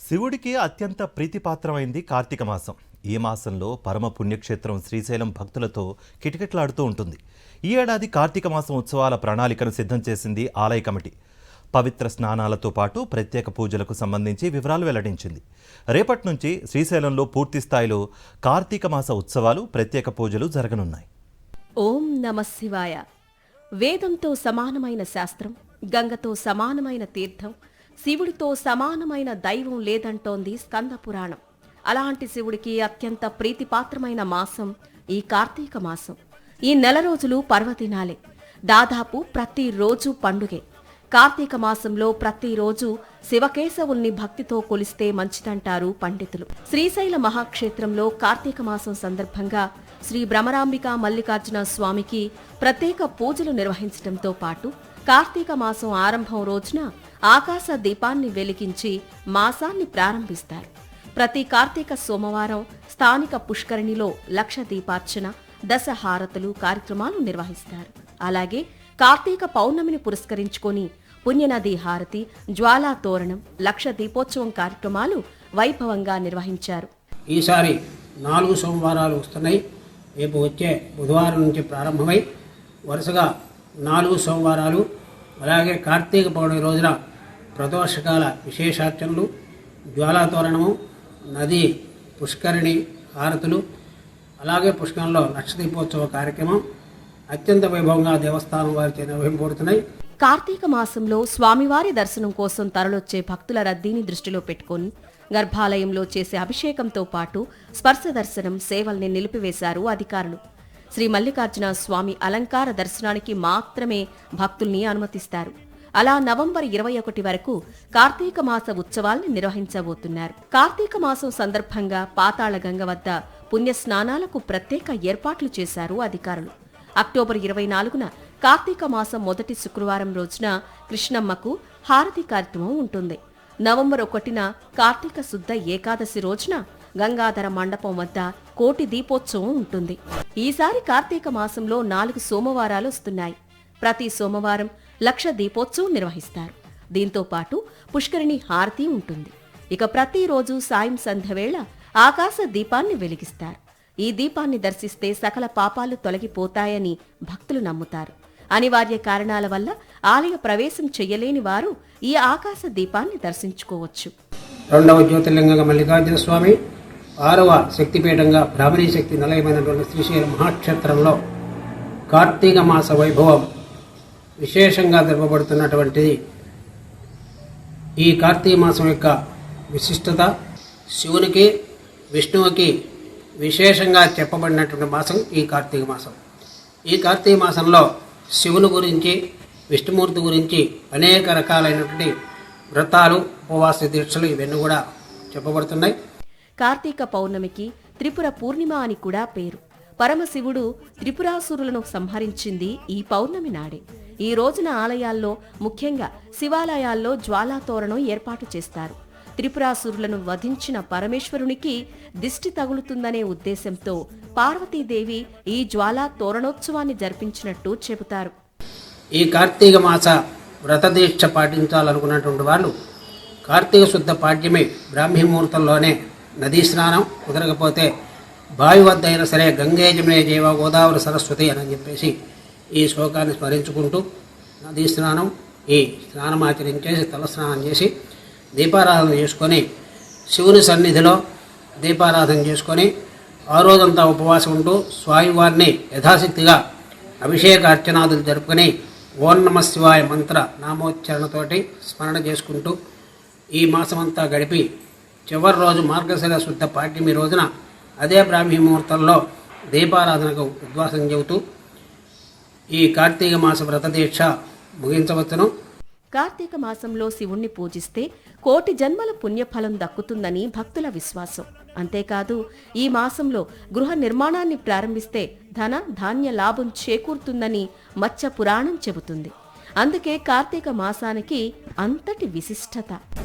శివుడికి అత్యంత ప్రీతిపాత్రమైంది కార్తీక మాసం. ఈ మాసంలో పరమ పుణ్యక్షేత్రం శ్రీశైలం భక్తులతో కిటకిటలాడుతూ ఉంటుంది. ఈ ఏడాది కార్తీక మాసం ఉత్సవాల ప్రణాళికను సిద్ధం చేసింది ఆలయ కమిటీ. పవిత్ర స్నానాలతో పాటు ప్రత్యేక పూజలకు సంబంధించి వివరాలు వెల్లడించింది. రేపటి నుంచి శ్రీశైలంలో పూర్తి స్థాయిలో కార్తీక మాస ఉత్సవాలు, ప్రత్యేక పూజలు జరగనున్నాయి. ఓం నమః శివాయ. వేదంతో సమానమైన శాస్త్రం, గంగతో సమానమైన తీర్థం, శివుడితో సమానమైన దైవం లేదంటోంది స్కంద పురాణం. అలాంటి శివుడికి అత్యంత ప్రీతిపాత్రమైన మాసం ఈ కార్తీక మాసం. ఈ నెల రోజులు పర్వదినాలే. దాదాపు ప్రతిరోజు పండుగే. కార్తీక మాసంలో ప్రతిరోజు శివకేశవుల్ని భక్తితో కొలిస్తే మంచిదంటారు పండితులు. శ్రీశైల మహాక్షేత్రంలో కార్తీక మాసం సందర్భంగా శ్రీ భ్రమరాంబిక మల్లికార్జున స్వామికి ప్రత్యేక పూజలు నిర్వహించడంతో పాటు కార్తీక మాసం ఆరంభం రోజున ఆకాశ దీపాన్ని వెలిగించి మాసాన్ని ప్రారంభిస్తారు. ప్రతి కార్తీక సోమవారం స్థానిక పుష్కరిణిలో లక్ష దీపార్చన, దశహారతులు కార్యక్రమాలు నిర్వహిస్తారు. అలాగే కార్తీక పౌర్ణమిని పురస్కరించుకొని పుణ్యనది హారతి, జ్వాలా తోరణం, లక్ష దీపోత్సవం కార్యక్రమాలు వైభవంగా నిర్వహించారు. ఈసారి 4 సోమవారాలు వస్తున్నాయి. రేపు వచ్చే బుధవారం నుంచి ప్రారంభమై వరుసగా 4 సోమవారాలు, అలాగే కార్తీక పౌర్ణమి రోజున ప్రదోషకాల విశేషార్చనలు, జ్వాలాతోరణము, నది పుష్కరిణి హారతులు, అలాగే పుష్కరంలో లక్ష దీపోత్సవ కార్యక్రమం అత్యంత వైభవంగా దేవస్థానం వారిచే నిర్వహింపబడుతున్నాయి. కార్తీక మాసంలో స్వామివారి దర్శనం కోసం తరలొచ్చే భక్తుల రద్దీని దృష్టిలో పెట్టుకుని గర్భాలయంలో చేసే అభిషేకంతో పాటు స్పర్శ దర్శనం సేవల్ని నిలిపివేశారు అధికారులు. శ్రీ మల్లికార్జున స్వామి అలంకార దర్శనానికి మాత్రమే భక్తుల్ని అనుమతిస్తారు. అలా నవంబర్ 21 వరకు కార్తీక మాస ఉత్సవాల్ని నిర్వహించబోతున్నారు. కార్తీక మాసం సందర్భంగా పాతాళగంగ వద్ద పుణ్యస్నానాలకు ప్రత్యేక ఏర్పాట్లు చేశారు అధికారులు. అక్టోబర్ 24న కార్తీక మాసం మొదటి శుక్రవారం రోజున కృష్ణమ్మకు హారతి కార్యక్రమం ఉంటుంది. నవంబర్ 1న కార్తీక శుద్ధ ఏకాదశి రోజున గంగాధర మండపం వద్ద కోటి దీపోత్సవం ఉంటుంది. ఈసారి కార్తీక మాసంలో 4 సోమవారాలు వస్తున్నాయి. ప్రతి సోమవారం లక్ష దీపోత్సవం నిర్వహిస్తారు. దీంతో పాటు పుష్కరిణి హారతి ఉంటుంది. ఇక ప్రతిరోజు సాయం సంధ్యవేళ ఆకాశ దీపాన్ని వెలిగిస్తారు. ఈ దీపాన్ని దర్శిస్తే సకల పాపాలు తొలగిపోతాయని భక్తులు నమ్ముతారు. అనివార్య కారణాల వల్ల ఆలయ ప్రవేశం చెయ్యలేని వారు ఈ ఆకాశ దీపాన్ని దర్శించుకోవచ్చు. 2వ జ్యోతిర్లింగంగా మల్లికార్జున స్వామి, 6వ శక్తిపీఠంగా బ్రాహ్మణీ శక్తి నిలయమైనటువంటి శ్రీశైల మహాక్షేత్రంలో కార్తీక మాస వైభవం విశేషంగా జరపబడుతున్నటువంటిది. ఈ కార్తీక మాసం యొక్క విశిష్టత శివునికి, విష్ణువుకి విశేషంగా చెప్పబడినటువంటి మాసం ఈ కార్తీక మాసం. ఈ కార్తీక మాసంలో శివుని గురించి, విష్ణుమూర్తి గురించి అనేక రకాలైనటువంటి వ్రతాలు, ఉపవాస దీక్షలు ఇవన్నీ కూడా చెప్పబడుతున్నాయి. కార్తీక పౌర్ణమికి త్రిపుర పూర్ణిమ అని కూడా పేరు. పరమశివుడు త్రిపురాసురులను సంహరించింది ఈ పౌర్ణమి నాడే. ఈ రోజున ఆలయాల్లో, ముఖ్యంగా శివాలయాల్లో జ్వాలాతోరణం ఏర్పాటు చేస్తారు. త్రిపురాసురులను వధించిన పరమేశ్వరునికి దిష్టి తగులుతుందనే ఉద్దేశంతో పార్వతీదేవి ఈ జ్వాలా తోరణోత్సవాన్ని జరిపించినట్టు చెబుతారు. ఈ కార్తీక మాస వ్రతదీక్ష పాటించాలనుకున్నటువంటి వాళ్ళు కార్తీక శుద్ధ పాడ్యమి బ్రాహ్మీ ముహూర్తంలోనే నదీ స్నానం, కుదరకపోతే బావి వద్ద అయినా సరే గంగే జమునే జైవ గోదావరి సరస్వతి అని చెప్పేసి ఈ శ్లోకాన్ని స్మరించుకుంటూ నదీ స్నానం, ఈ స్నానం ఆచరించేసి తలస్నానం చేసి దీపారాధన చేసుకొని శివుని సన్నిధిలో దీపారాధన చేసుకొని ఆ రోజంతా ఉపవాసం ఉంటూ స్వామివారిని యథాశక్తిగా అభిషేక అర్చనాదులు జరుపుకొని ఓం నమః శివాయ మంత్ర నామోచ్చరణతోటి స్మరణ చేసుకుంటూ ఈ మాసమంతా గడిపి చివరి రోజు మార్గశిర శుద్ధ పాడ్యమి రోజున అదే బ్రాహ్మీ ముహూర్తంలో దీపారాధనకు ఉద్వాసం చెబుతూ ఈ కార్తీక మాస వ్రతదీక్ష ముగించవచ్చును. కార్తీక మాసంలో శివుణ్ణి పూజిస్తే కోటి జన్మల పుణ్యఫలం దక్కుతుందని భక్తుల విశ్వాసం. అంతేకాదు, ఈ మాసంలో గృహ నిర్మాణాన్ని ప్రారంభిస్తే ధన ధాన్య లాభం చేకూరుతుందని మత్స్య పురాణం చెబుతుంది. అందుకే కార్తీక మాసానికి అంతటి విశిష్టత.